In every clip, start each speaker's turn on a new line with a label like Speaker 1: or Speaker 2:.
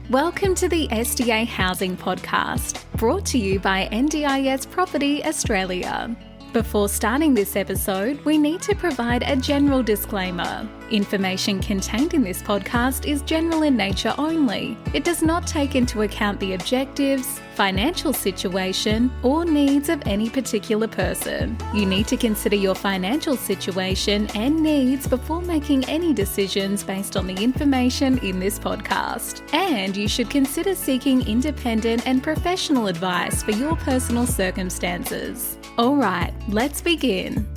Speaker 1: Welcome to the SDA Housing Podcast, brought to you by NDIS Property Australia. Before starting this episode, we need to provide a general disclaimer. Information contained in this podcast is general in nature only. It does not take into account the objectives, financial situation, or needs of any particular person. You need to consider your financial situation and needs before making any decisions based on the information in this podcast. And you should consider seeking independent and professional advice for your personal circumstances. All right, let's begin.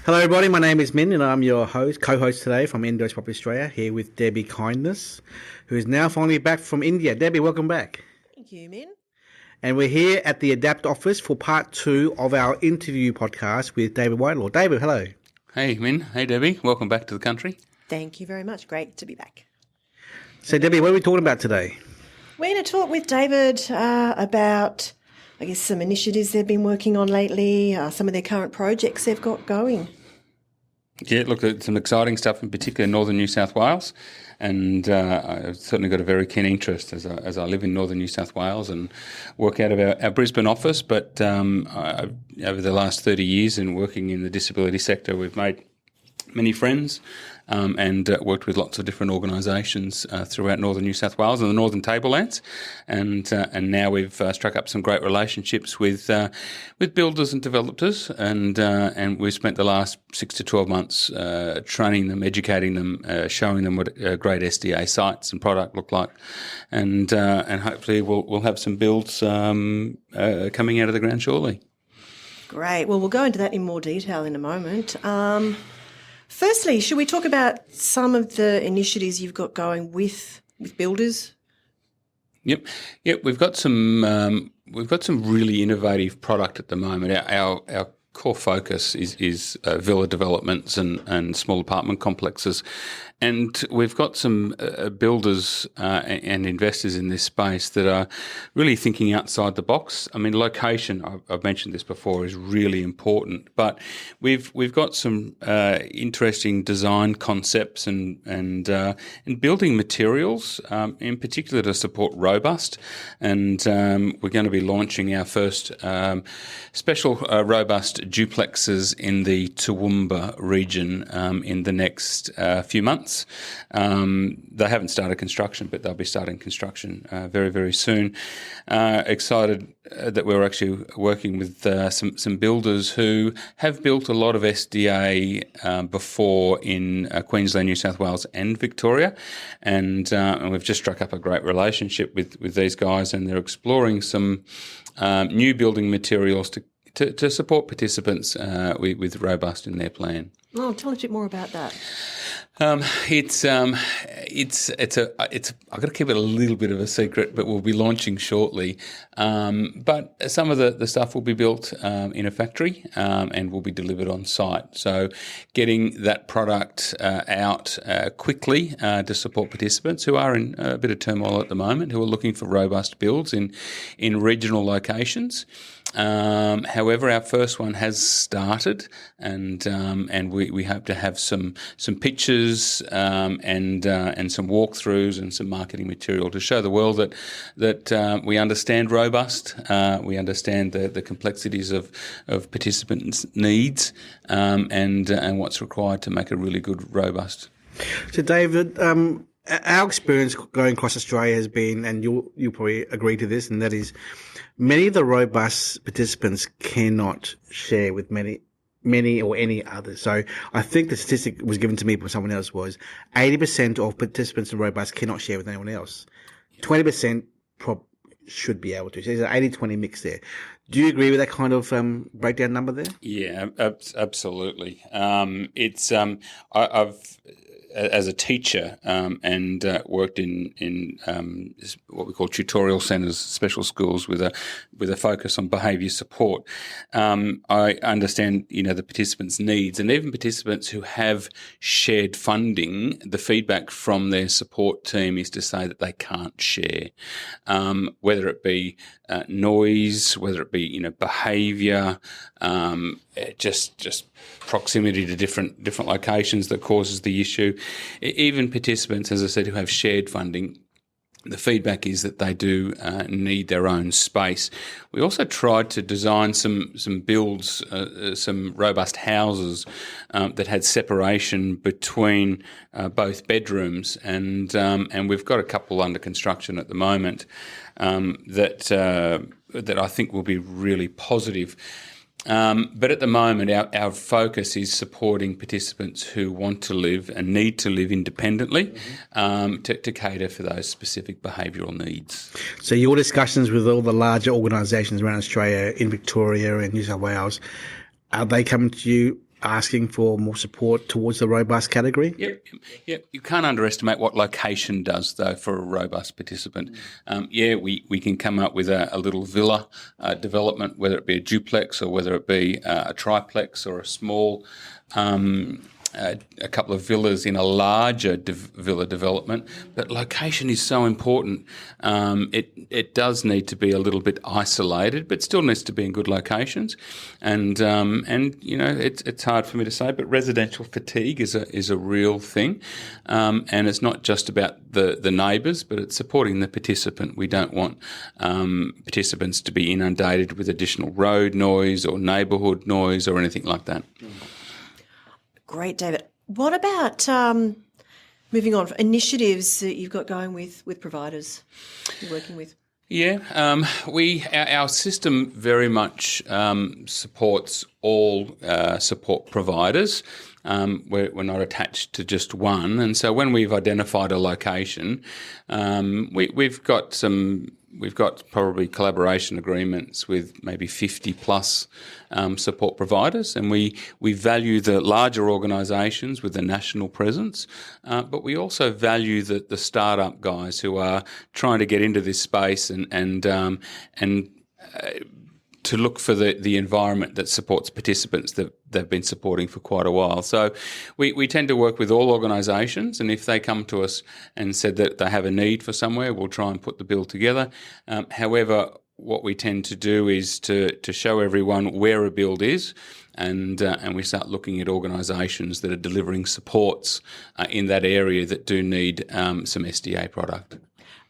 Speaker 2: Hello everybody, my name is Min and I'm your co-host today from NDIS Property Australia, here with Debbie Kindness, who is now finally back from India. Debbie, welcome back.
Speaker 3: Thank you, Min.
Speaker 2: And we're here at the Adapt office for part 2 of our interview podcast with David Whitelaw. David, hello.
Speaker 4: Hey Min, hey Debbie, welcome back to the country.
Speaker 3: Thank you very much. Great to be back.
Speaker 2: So Debbie, what are we talking about today?
Speaker 3: We're going to talk with David about, I guess, some initiatives they've been working on lately, some of their current projects they've got going.
Speaker 4: Yeah, look, it's some exciting stuff, in particular in northern New South Wales, and I've certainly got a very keen interest as I live in northern New South Wales and work out of our Brisbane office. But over the last 30 years in working in the disability sector, we've made many friends and worked with lots of different organisations throughout northern New South Wales and the northern tablelands, and now we've struck up some great relationships with builders and developers, and we've spent the last 6 to 12 months training them, educating them, showing them what great SDA sites and product look like, and hopefully we'll have some builds coming out of the ground shortly.
Speaker 3: Great. Well, we'll go into that in more detail in a moment. Firstly, should we talk about some of the initiatives you've got going with builders?
Speaker 4: Yep. We've got some really innovative product at the moment. Our core focus is villa developments and small apartment complexes, and we've got some builders and investors in this space that are really thinking outside the box. I mean, location, I've mentioned this before, is really important, but we've got some interesting design concepts and building materials, in particular to support robust, and we're going to be launching our first special robust duplexes in the Toowoomba region in the next few months. They haven't started construction, but they'll be starting construction very, very soon. Excited that we're actually working with some builders who have built a lot of SDA before in Queensland, New South Wales and Victoria, and we've just struck up a great relationship with these guys, and they're exploring some new building materials to support participants with robust in their plan.
Speaker 3: Oh, tell us a bit more about that.
Speaker 4: It's I've got to keep it a little bit of a secret, but we'll be launching shortly. But some of the stuff will be built in a factory and will be delivered on site. So getting that product out quickly to support participants who are in a bit of turmoil at the moment, who are looking for robust builds in regional locations. However, our first one has started, and we hope to have some pictures and some walkthroughs and some marketing material to show the world that we understand robust, we understand the complexities of participants' needs, and what's required to make a really good robust.
Speaker 2: So David, our experience going across Australia has been, and you'll probably agree to this, and that is many of the robust participants cannot share with many or any others. So I think the statistic was given to me by someone else was 80% of participants in robust cannot share with anyone else. 20% should be able to. So there's an 80-20 mix there. Do you agree with that kind of breakdown number there?
Speaker 4: Yeah, absolutely. I've as a teacher and worked in what we call tutorial centres, special schools with a focus on behaviour support. I understand, the participants' needs, and even participants who have shared funding, the feedback from their support team is to say that they can't share, whether it be noise, whether it be be behaviour, just proximity to different locations that causes the issue. Even participants, as I said, who have shared funding, the feedback is that they do need their own space. We also tried to design some builds, some robust houses that had separation between both bedrooms, and we've got a couple under construction at the moment that I think will be really positive. But at the moment, our focus is supporting participants who want to live and need to live independently to cater for those specific behavioural needs.
Speaker 2: So your discussions with all the larger organisations around Australia, in Victoria and New South Wales, are they coming to you asking for more support towards the robust category?
Speaker 4: Yep. You can't underestimate what location does, though, for a robust participant. We can come up with a little villa development, whether it be a duplex or whether it be a triplex or a small a couple of villas in a larger villa development, but location is so important. It does need to be a little bit isolated, but still needs to be in good locations. And it's hard for me to say, but residential fatigue is a real thing, and it's not just about the neighbours, but it's supporting the participant. We don't want participants to be inundated with additional road noise or neighbourhood noise or anything like that.
Speaker 3: Great, David. What about moving on, initiatives that you've got going with providers you're working with?
Speaker 4: Yeah, our system very much supports all support providers. We're not attached to just one, and so when we've identified a location, we've got probably collaboration agreements with maybe 50 plus support providers, and we value the larger organisations with a national presence, but we also value the startup guys who are trying to get into this space and to look for the environment that supports participants that they've been supporting for quite a while. So we tend to work with all organisations, and if they come to us and said that they have a need for somewhere, we'll try and put the bill together. However, what we tend to do is to show everyone where a build is, and we start looking at organisations that are delivering supports in that area that do need some SDA product.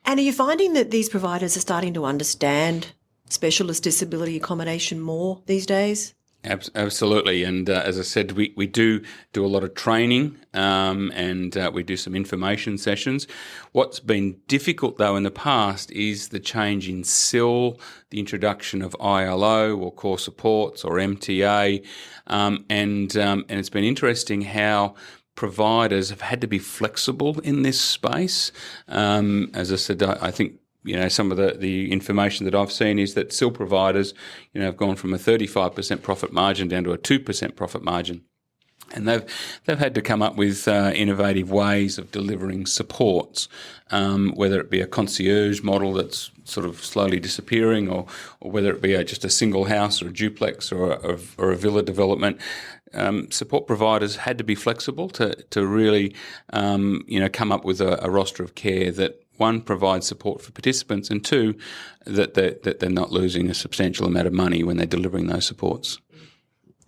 Speaker 3: And are you finding that these providers are starting to understand specialist disability accommodation more these days?
Speaker 4: Absolutely, and as I said, we do a lot of training and we do some information sessions. What's been difficult, though, in the past is the change in SIL, the introduction of ILO or core supports or MTA, and it's been interesting how providers have had to be flexible in this space. As I said, I think some of the information that I've seen is that SIL providers, have gone from a 35% profit margin down to a 2% profit margin. And they've had to come up with innovative ways of delivering supports, whether it be a concierge model that's sort of slowly disappearing, or whether it be just a single house or a duplex or a villa development. Support providers had to be flexible to really come up with a roster of care that, one, provides support for participants, and two, that they're not losing a substantial amount of money when they're delivering those supports.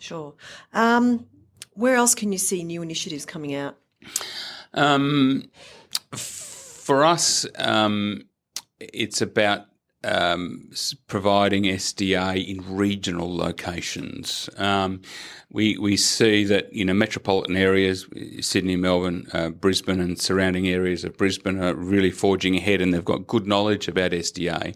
Speaker 3: Sure. Where else can you see new initiatives coming out?
Speaker 4: For us, it's about providing SDA in regional locations. We see that metropolitan areas, Sydney, Melbourne, Brisbane, and surrounding areas of Brisbane are really forging ahead, and they've got good knowledge about SDA.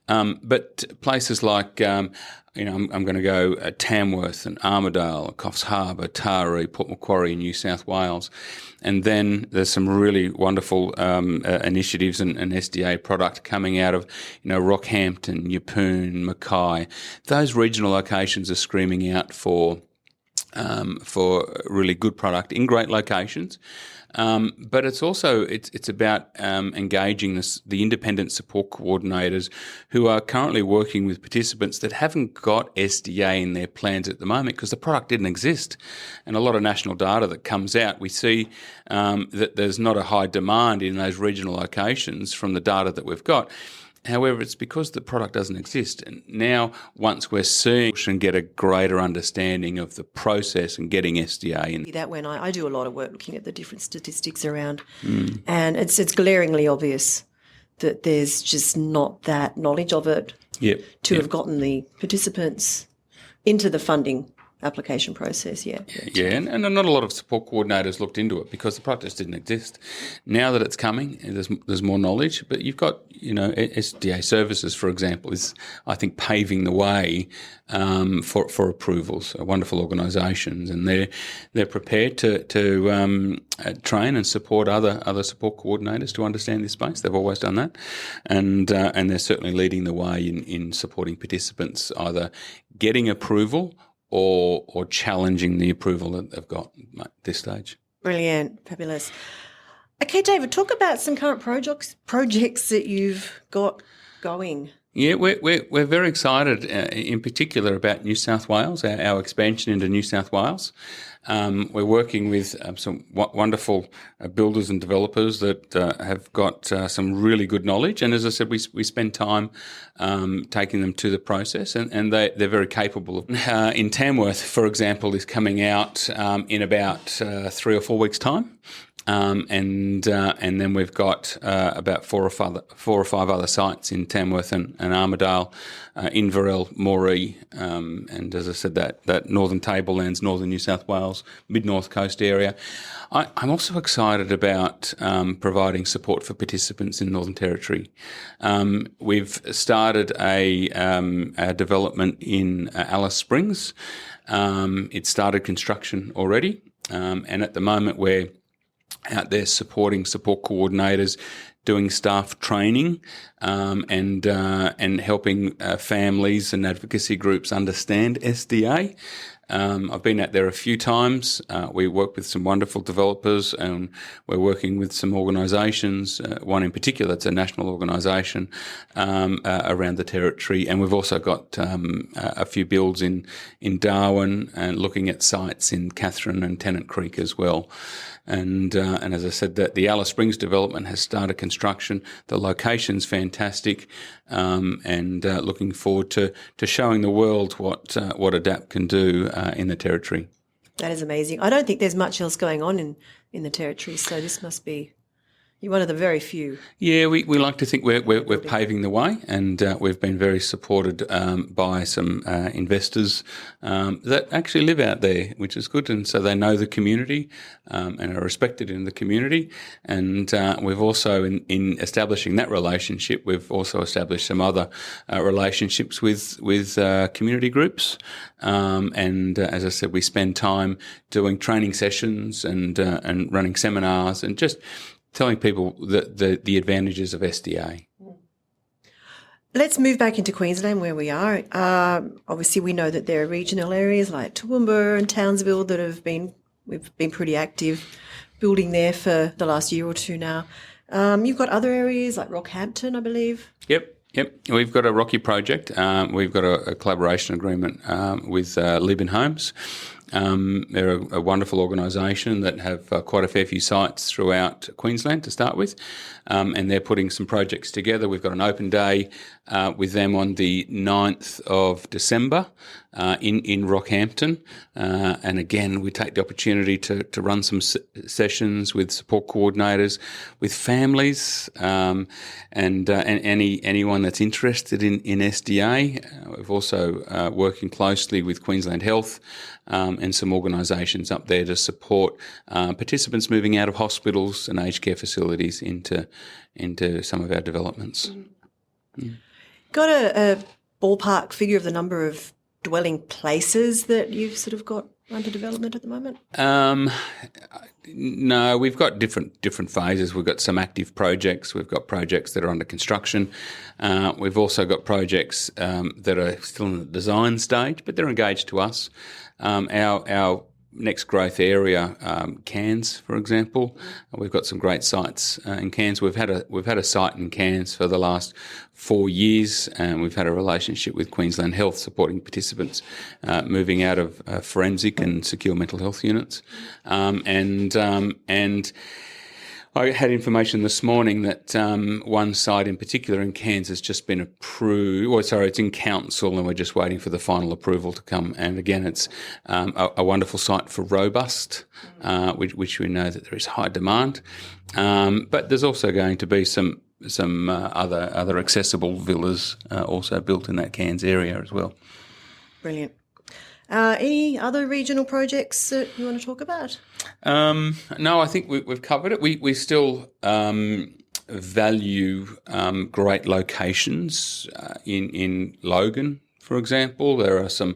Speaker 4: But places like I'm going to go Tamworth and Armidale, Coffs Harbour, Taree, Port Macquarie in New South Wales. And then there's some really wonderful initiatives and SDA product coming out of, Rockhampton, Yeppoon, Mackay. Those regional locations are screaming out for really good product in great locations. But it's also it's about engaging the independent support coordinators who are currently working with participants that haven't got SDA in their plans at the moment because the product didn't exist. And a lot of national data that comes out, we see that there's not a high demand in those regional locations from the data that we've got. However, it's because the product doesn't exist. And now, once we're seeing and get a greater understanding of the process and getting SDA in.
Speaker 3: That when I do a lot of work looking at the different statistics around, and it's glaringly obvious that there's just not that knowledge of it to have gotten the participants into the funding application process,
Speaker 4: Yeah, and not a lot of support coordinators looked into it because the product just didn't exist. Now that it's coming, there's more knowledge, but you've got, SDA Services, for example, is, I think, paving the way for approvals, wonderful organisations, and they're prepared to train and support other support coordinators to understand this space. They've always done that, and they're certainly leading the way in supporting participants either getting approval or challenging the approval that they've got at this stage.
Speaker 3: Brilliant, fabulous. Okay, David, talk about some current projects that you've got going.
Speaker 4: Yeah, we're very excited, in particular, about New South Wales, our expansion into New South Wales. We're working with some wonderful builders and developers that have got some really good knowledge. And as I said, we spend time taking them to the process, and they're very capable. In Tamworth, for example, is coming out in about 3 or 4 weeks' time. And then we've got about 4 or 5 other sites in Tamworth and Armidale, Inverell, Moree, and as I said, that Northern Tablelands, Northern New South Wales, Mid-North Coast area. I'm also excited about providing support for participants in Northern Territory. We've started a development in Alice Springs. It started construction already, and at the moment we're out there supporting support coordinators, doing staff training, and helping families and advocacy groups understand SDA. I've been out there a few times. We work with some wonderful developers, and we're working with some organisations, one in particular, it's a national organisation around the Territory. And we've also got a few builds in Darwin and looking at sites in Katherine and Tennant Creek as well. And as I said, the Alice Springs development has started construction. The location's fantastic, and looking forward to showing the world what ADAPT can do in the Territory.
Speaker 3: That is amazing. I don't think there's much else going on in the Territory, so this must be you're one of the very few.
Speaker 4: Yeah, we like to think we're paving the way, and we've been very supported by some investors that actually live out there, which is good, and so they know the community and are respected in the community. And we've also, in establishing that relationship, we've also established some other relationships with community groups. And as I said, we spend time doing training sessions and running seminars and just telling people the advantages of SDA.
Speaker 3: Let's move back into Queensland where we are. Obviously, we know that there are regional areas like Toowoomba and Townsville that we've been pretty active building there for the last year or two now. You've got other areas like Rockhampton, I believe.
Speaker 4: Yep. We've got a Rocky project. We've got a collaboration agreement with Lieben Homes. They're a wonderful organisation that have quite a fair few sites throughout Queensland to start with, and they're putting some projects together. We've got an open day with them on the 9th of December in Rockhampton, and again we take the opportunity to run some sessions with support coordinators, with families, and anyone that's interested in SDA. We've also working closely with Queensland Health and some organisations up there to support participants moving out of hospitals and aged care facilities into some of our developments.
Speaker 3: Got a ballpark figure of the number of dwelling places that you've sort of got under development at the moment?
Speaker 4: No, we've got different phases. We've got some active projects. We've got projects that are under construction. We've also got projects that are still in the design stage, but they're engaged to us. Our next growth area, Cairns, for example, we've got some great sites in Cairns. We've had a site in Cairns for the last 4 years, and we've had a relationship with Queensland Health supporting participants moving out of forensic and secure mental health units, and I had information this morning that one site in particular in Cairns has just been approved. It's in council, and we're just waiting for the final approval to come. And again, it's a wonderful site for robust, which we know that there is high demand. But there's also going to be some other accessible villas also built in that Cairns area as well.
Speaker 3: Brilliant. Any other regional projects that you want to talk about?
Speaker 4: No, I think we've covered it. We still value great locations in Logan, for example. There are some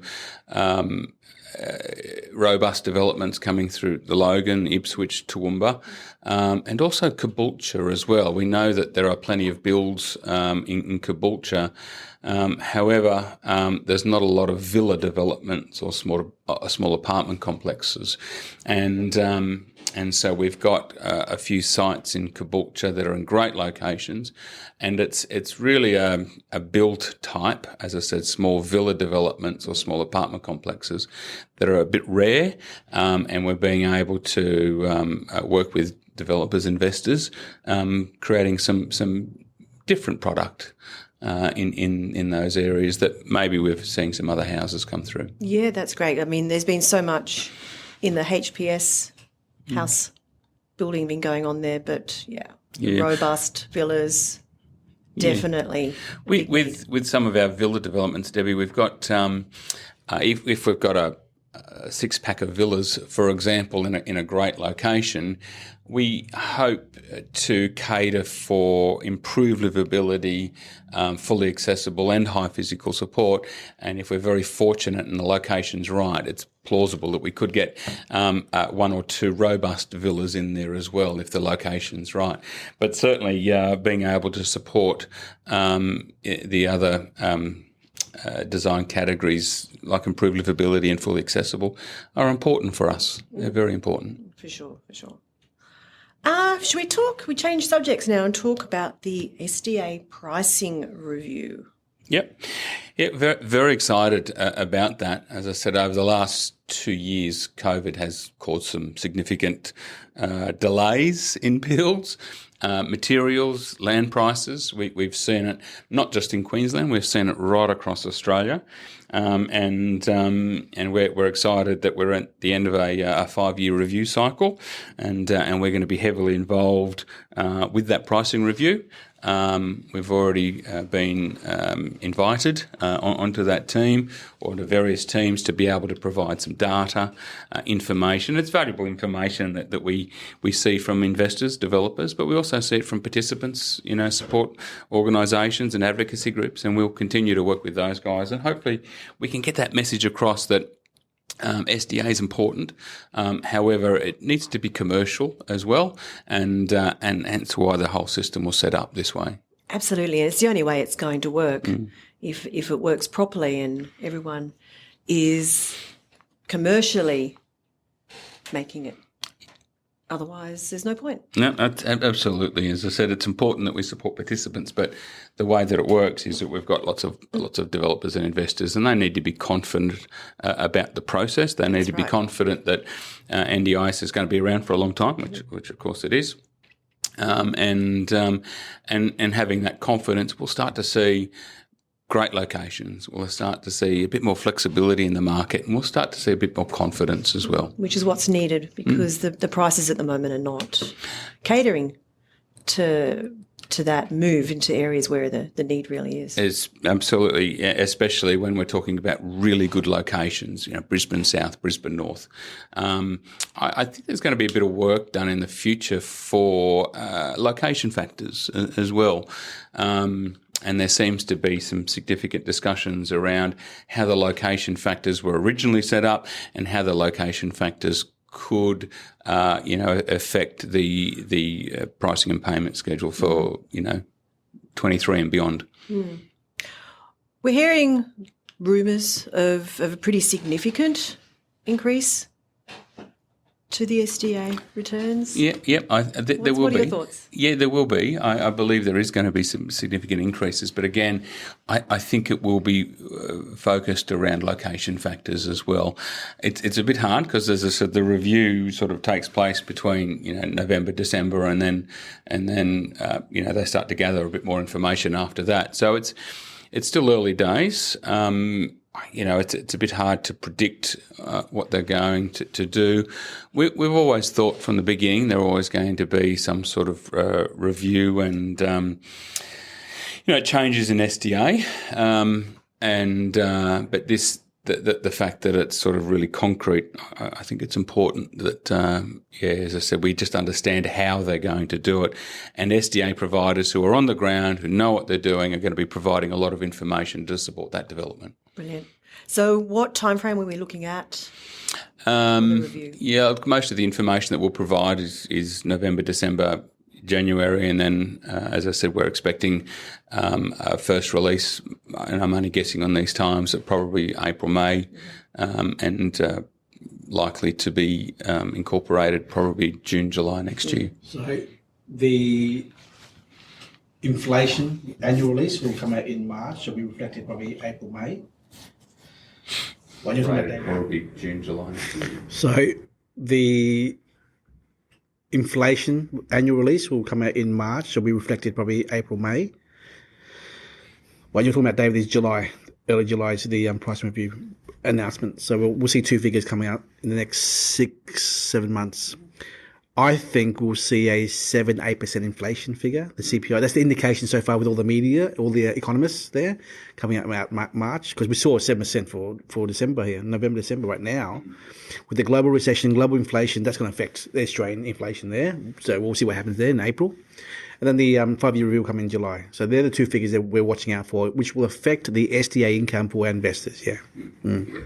Speaker 4: robust developments coming through the Logan, Ipswich, Toowoomba, and also Caboolture as well. We know that there are plenty of builds in Caboolture. However, there's not a lot of villa developments or small apartment complexes, and so we've got a few sites in Caboolture that are in great locations, and it's really a built type, as I said, small villa developments or small apartment complexes that are a bit rare, and we're being able to work with developers, investors, creating some different product in those areas that maybe we're seeing some other houses come through.
Speaker 3: Yeah, that's great. I mean, there's been so much in the HPS house building been going on there, but robust villas, definitely.
Speaker 4: With some of our villa developments, Debbie, we've got if we've got a six-pack of villas, for example, in a great location, we hope to cater for improved livability, fully accessible and high physical support. And if we're very fortunate and the location's right, it's plausible that we could get one or two robust villas in there as well if the location's right. But certainly being able to support the other design categories like improved livability and fully accessible are important for us. They're very important.
Speaker 3: For sure. Should we change subjects now and talk about the SDA pricing review?
Speaker 4: Yep. Very, very excited about that. As I said, over the last 2 years, COVID has caused some significant delays in builds. Materials, land prices, we've seen it not just in Queensland, we've seen it right across Australia, and we're excited that we're at the end of a 5-year review cycle, and we're going to be heavily involved with that pricing review. We've already been invited onto that team or to various teams to be able to provide some data, information. It's valuable information that we see from investors, developers, but we also see it from participants, support organisations and advocacy groups, and we'll continue to work with those guys, and hopefully we can get that message across that SDA is important. However, it needs to be commercial as well, and hence why the whole system was set up this way.
Speaker 3: Absolutely, it's the only way it's going to work. If it works properly and everyone is commercially making it. Otherwise, there's no point.
Speaker 4: No, absolutely. As I said, it's important that we support participants, but the way that it works is that we've got lots of developers and investors, and they need to be confident about the process. They need to be confident that NDIS is going to be around for a long time, which of course it is. And having that confidence, we'll start to see great locations. We'll start to see a bit more flexibility in the market, and we'll start to see a bit more confidence as well.
Speaker 3: Which is what's needed, because the prices at the moment are not catering to that move into areas where the need really is.
Speaker 4: It's absolutely, especially when we're talking about really good locations, Brisbane South, Brisbane North. I think there's going to be a bit of work done in the future for location factors as well. And there seems to be some significant discussions around how the location factors were originally set up and how the location factors could, affect the pricing and payment schedule for, 23 and beyond.
Speaker 3: We're hearing rumours of a pretty significant increase to the SDA returns?
Speaker 4: Yeah, there will
Speaker 3: What are
Speaker 4: be.
Speaker 3: your thoughts?
Speaker 4: Yeah, there will be. I believe there is going to be some significant increases, but again, I think it will be focused around location factors as well. It's a bit hard because, as I said, the review sort of takes place between November, December, and then they start to gather a bit more information after that. So it's still early days. It's a bit hard to predict what they're going to do. We've always thought from the beginning there are always going to be some sort of review and changes in SDA, but this. The fact that it's sort of really concrete, I think it's important that, as I said, we just understand how they're going to do it. And SDA providers who are on the ground, who know what they're doing, are going to be providing a lot of information to support that development.
Speaker 3: Brilliant. So what time frame were we looking at for the review?
Speaker 4: Yeah, most of the information that we'll provide is November, December, January, and then, as I said, we're expecting a first release, and I'm only guessing on these times, at probably April, May, and likely to be incorporated probably June, July next year.
Speaker 2: So the inflation annual release will come out in March, will be reflected probably April, May.
Speaker 4: Probably June, July next year.
Speaker 2: So the inflation annual release will come out in March. It'll be reflected probably April, May. What you're talking about, David, is July. Early July is the price review announcement. So we'll see two figures coming out in the next 6-7 months. I think we'll see a 7-8% inflation figure, the CPI. That's the indication so far with all the media, all the economists there, coming out about March, because we saw 7% for December here, November, December right now. With the global recession, global inflation, that's going to affect the Australian inflation there. So we'll see what happens there in April. And then the 5-year review will come in July. So they're the two figures that we're watching out for, which will affect the SDA income for our investors, yeah. Mm.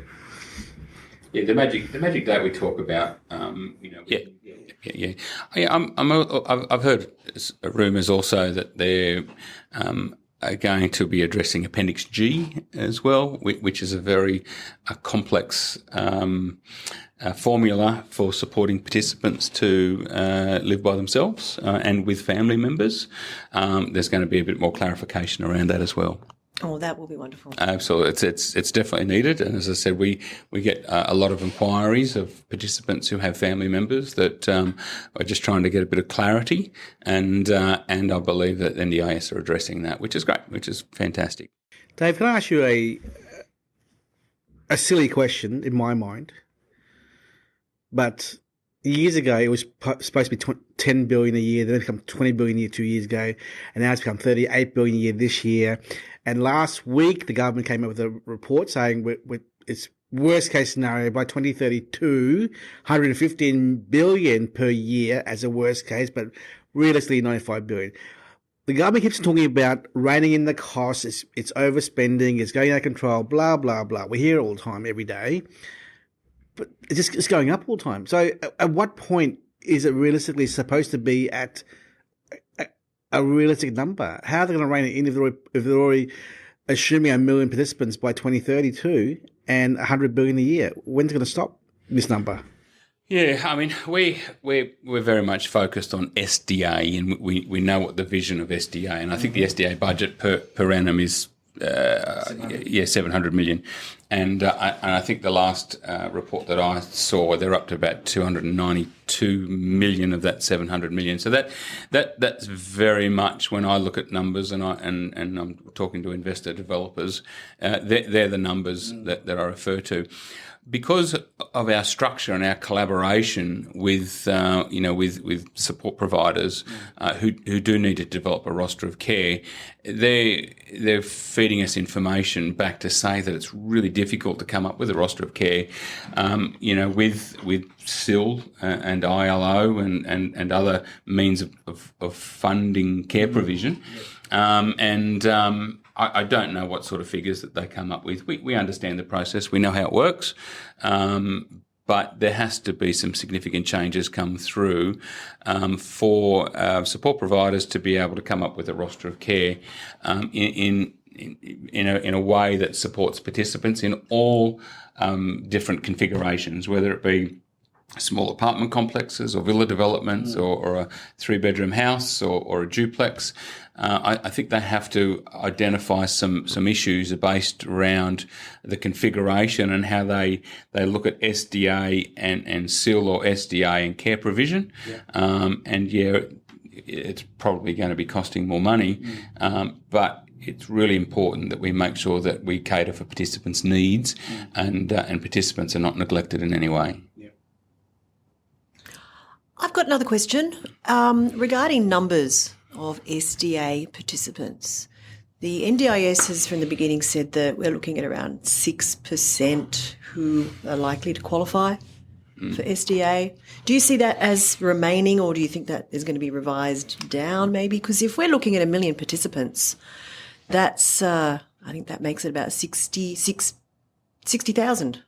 Speaker 4: Yeah, the magic date we talk about, Yeah. I've heard rumours also that they're are going to be addressing Appendix G as well, which is a very complex formula for supporting participants to live by themselves and with family members. There's going to be a bit more clarification around that as well.
Speaker 3: Oh, that will be wonderful.
Speaker 4: Absolutely. It's definitely needed. And as I said, we get a lot of inquiries of participants who have family members that are just trying to get a bit of clarity. And I believe that NDIS are addressing that, which is great, which is fantastic.
Speaker 2: Dave, can I ask you a silly question in my mind? But years ago, it was supposed to be 10 billion a year, then it became 20 billion a year 2 years ago, and now it's become 38 billion a year this year. And last week, the government came up with a report saying it's worst case scenario by 2032, 115 billion per year as a worst case, but realistically 95 billion. The government keeps talking about reining in the costs, it's overspending, it's going out of control, blah, blah, blah. We hear it all the time, every day. But it's going up all the time. So at what point is it realistically supposed to be at a realistic number? How are they going to rein it in if they're already assuming 1 million participants by 2032 and 100 billion a year? When's it going to stop this number?
Speaker 4: Yeah, I mean, we're very much focused on SDA, and we know what the vision of SDA, and I think the SDA budget per annum is 700 million. And I think the last report that I saw, they're up to about 292 million of that 700 million. So that's very much, when I look at numbers and I'm talking to investor developers, they're the numbers that I refer to. Because of our structure and our collaboration with with support providers who do need to develop a roster of care, they're feeding us information back to say that it's really difficult to come up with a roster of care, with SIL and ILO and other means of funding care provision, I don't know what sort of figures that they come up with. We understand the process. We know how it works. But there has to be some significant changes come through for support providers to be able to come up with a roster of care in a way that supports participants in all different configurations, whether it be small apartment complexes or villa developments or a 3-bedroom house or a duplex. I think they have to identify some issues based around the configuration and how they look at SDA and SIL or SDA and care provision. It's probably going to be costing more money, but it's really important that we make sure that we cater for participants' needs and participants are not neglected in any way.
Speaker 3: I've got another question regarding numbers of SDA participants. The NDIS has from the beginning said that we're looking at around 6% who are likely to qualify for SDA. Do you see that as remaining, or do you think that is going to be revised down maybe? Because if we're looking at 1 million participants, that's I think that makes it about 60,000.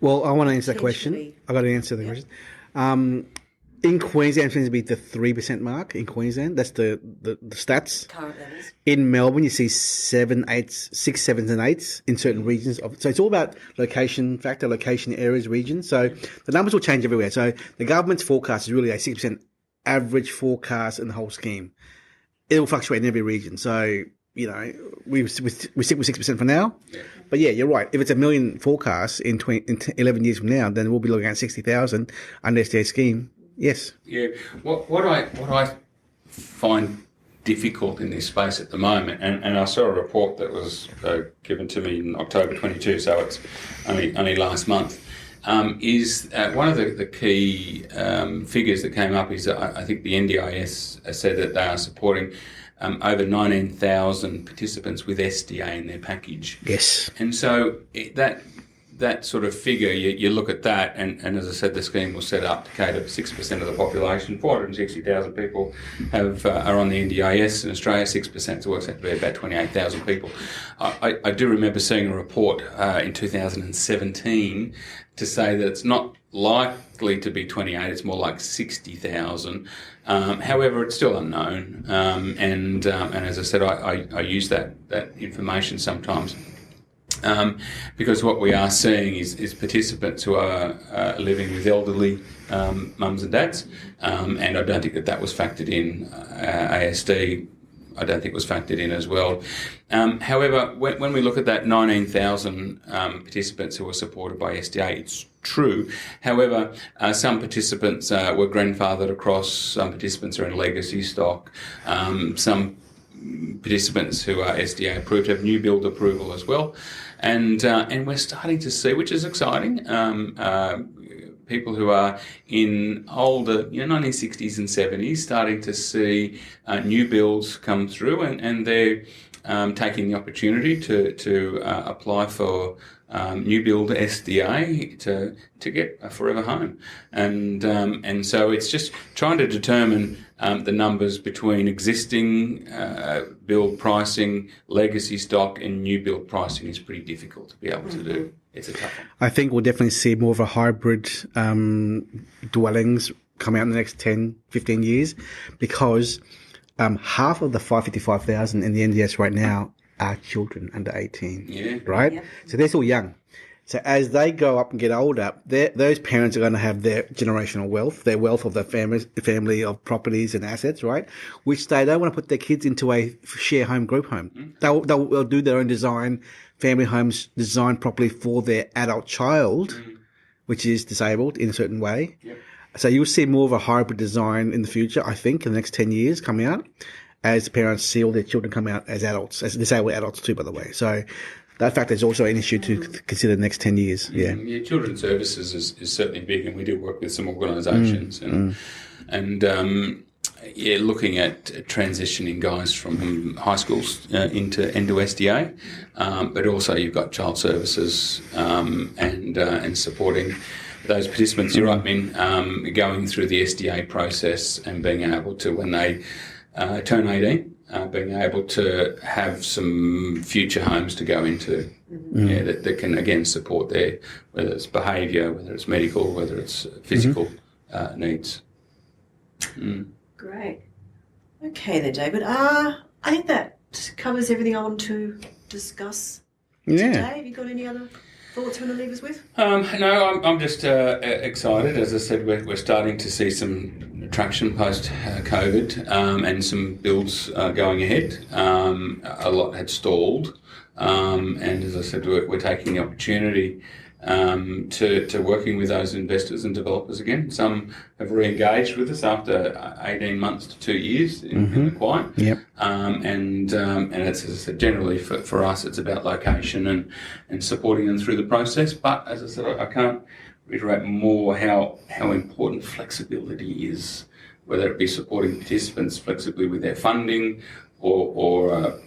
Speaker 2: Well, I want to answer that question. I've got to answer the question. In Queensland, it seems to be the 3% mark in Queensland. That's the stats.
Speaker 3: Current levels.
Speaker 2: In Melbourne, you see 7, 8, 6, 7s and 8s in certain regions. So it's all about location factor, location areas, regions. So the numbers will change everywhere. So the government's forecast is really a 6% average forecast in the whole scheme. It will fluctuate in every region. So, you know, we stick with 6% for now. Yeah. But yeah, you're right. If it's 1 million forecast in 11 years from now, then we'll be looking at 60,000 under SDA scheme. Yes. Yeah.
Speaker 4: What I find difficult in this space at the moment, and I saw a report that was given to me in October 22, so it's only last month, is one of the key figures that came up is that I think the NDIS said that they are supporting over 19,000 participants with SDA in their package.
Speaker 2: Yes.
Speaker 4: And so that sort of figure, you look at that, and as I said, the scheme was set up to cater for 6% of the population. 460,000 people are on the NDIS in Australia, 6%, so it works out to be about 28,000 people. I do remember seeing a report in 2017 to say that it's not likely to be 28, it's more like 60,000. However, it's still unknown, and as I said, I use that information sometimes. Because what we are seeing is participants who are living with elderly mums and dads, and I don't think that was factored in. ASD, I don't think was factored in as well. However, when we look at that 19,000 participants who were supported by SDA, it's true. However, some participants were grandfathered across, some participants are in legacy stock, some participants who are SDA approved have new build approval as well. And we're starting to see, which is exciting, people who are in older, 1960s and 70s, starting to see new builds come through, and they're taking the opportunity to apply for new build SDA to get a forever home, and so it's just trying to determine the numbers between existing build pricing, legacy stock, and new build pricing is pretty difficult to be able to do. It's a tough one.
Speaker 2: I think we'll definitely see more of a hybrid dwellings come out in the next 10, 15 years, because half of the 555,000 in the NDS right now are children under 18, right? Yeah. So they're still young. So as they grow up and get older, those parents are going to have their generational wealth, their wealth of their family of properties and assets, right? Which they don't want to put their kids into a share home, group home. They'll do their own design, family homes designed properly for their adult child, which is disabled in a certain way. Yep. So you'll see more of a hybrid design in the future, I think, in the next 10 years coming out, as parents see all their children come out as adults, as disabled adults too, by the way. So that factor is also an issue to consider the next 10 years. Yeah.
Speaker 4: Children's services is certainly big, and we do work with some organisations and looking at transitioning guys from high schools into SDA, but also you've got child services and supporting those participants. You're right, Min, going through the SDA process and being able to, when they turn 18, being able to have some future homes to go into, that can again support their, whether it's behaviour, whether it's medical, whether it's physical needs.
Speaker 3: Great. Okay then, David. I think that covers everything I want to discuss today. Have you got any other thoughts you want to leave us with?
Speaker 4: No, I'm just excited. As I said, we're starting to see some traction post COVID and some builds going ahead. A lot had stalled, and as I said, we're taking the opportunity to working with those investors and developers again. Some have re-engaged with us after 18 months to 2 years in the quiet.
Speaker 2: Yep.
Speaker 4: And it's, as I said, generally for us, it's about location and supporting them through the process. But as I said, I can't reiterate more how important flexibility is, whether it be supporting participants flexibly with their funding or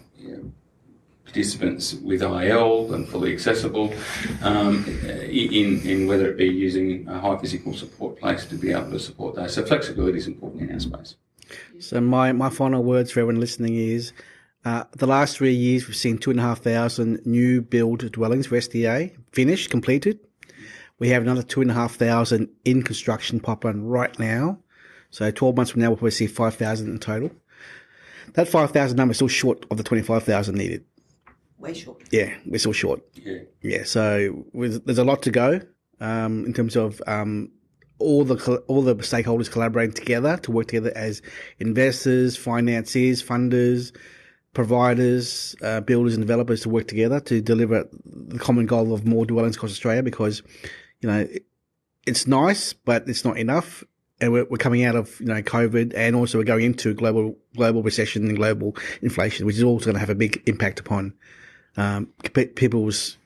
Speaker 4: participants with IL and fully accessible, in whether it be using a high physical support place to be able to support those. So flexibility is important in our space.
Speaker 2: So my final words for everyone listening is, the last 3 years we've seen 2,500 new build dwellings for SDA finished, completed. We have another 2,500 in construction pipeline right now. So 12 months from now we'll probably see 5,000 in total. That 5,000 number is still short of the 25,000 needed.
Speaker 3: Way short.
Speaker 2: Yeah, we're still short. Yeah. So there's a lot to go in terms of all the stakeholders collaborating together to work together as investors, financiers, funders, providers, builders, and developers to work together to deliver the common goal of more dwellings across Australia. Because it's nice, but it's not enough. And we're coming out of COVID, and also we're going into global recession and global inflation, which is also going to have a big impact upon people's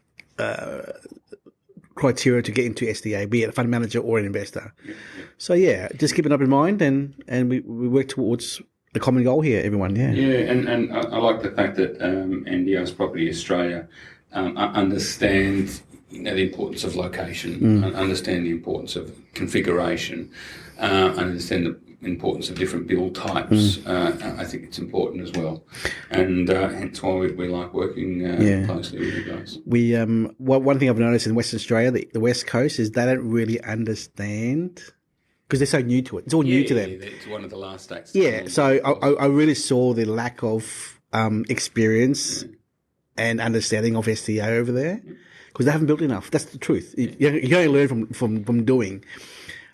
Speaker 2: criteria to get into SDA, be it a fund manager or an investor. So just keep an open mind, and we work towards a common goal here, everyone.
Speaker 4: And I like the fact that NDIS Property Australia understands the importance of location, understand the importance of configuration, understand the importance of different build types. I think it's important as well, and hence why we like working closely with you guys. We
Speaker 2: one thing I've noticed in Western Australia, the West Coast, is they don't really understand because they're so new to it. It's all new to them.
Speaker 4: It's one of the last states.
Speaker 2: Yeah, so I really saw the lack of experience and understanding of SDA over there because they haven't built enough. That's the truth. You can only learn from doing.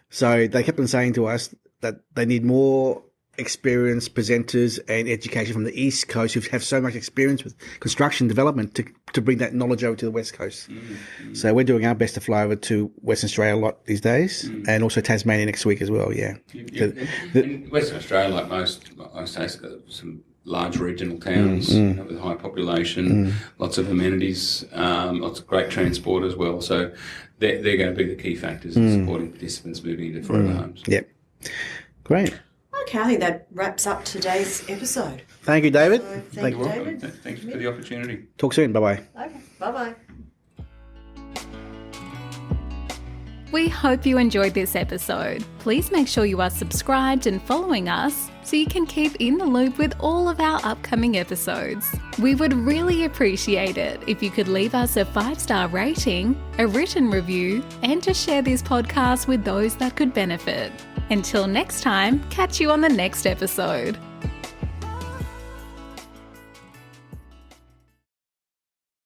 Speaker 2: So they kept on saying to us that they need more experienced presenters and education from the East Coast who have so much experience with construction development to bring that knowledge over to the West Coast. So we're doing our best to fly over to Western Australia a lot these days, and also Tasmania next week as well.
Speaker 4: In Western Australia, like most states, some large regional towns with high population, lots of amenities, lots of great transport as well. So they're going to be the key factors in supporting participants moving into forever homes.
Speaker 2: Yep. Great.
Speaker 3: Okay, I think that wraps up today's episode.
Speaker 2: Thank you, David.
Speaker 3: So, thank you, David.
Speaker 4: Thanks for the opportunity.
Speaker 2: Talk soon. Bye-bye.
Speaker 3: Okay, bye-bye.
Speaker 1: We hope you enjoyed this episode. Please make sure you are subscribed and following us so you can keep in the loop with all of our upcoming episodes. We would really appreciate it if you could leave us a 5-star rating, a written review, and to share this podcast with those that could benefit. Until next time, catch you on the next episode.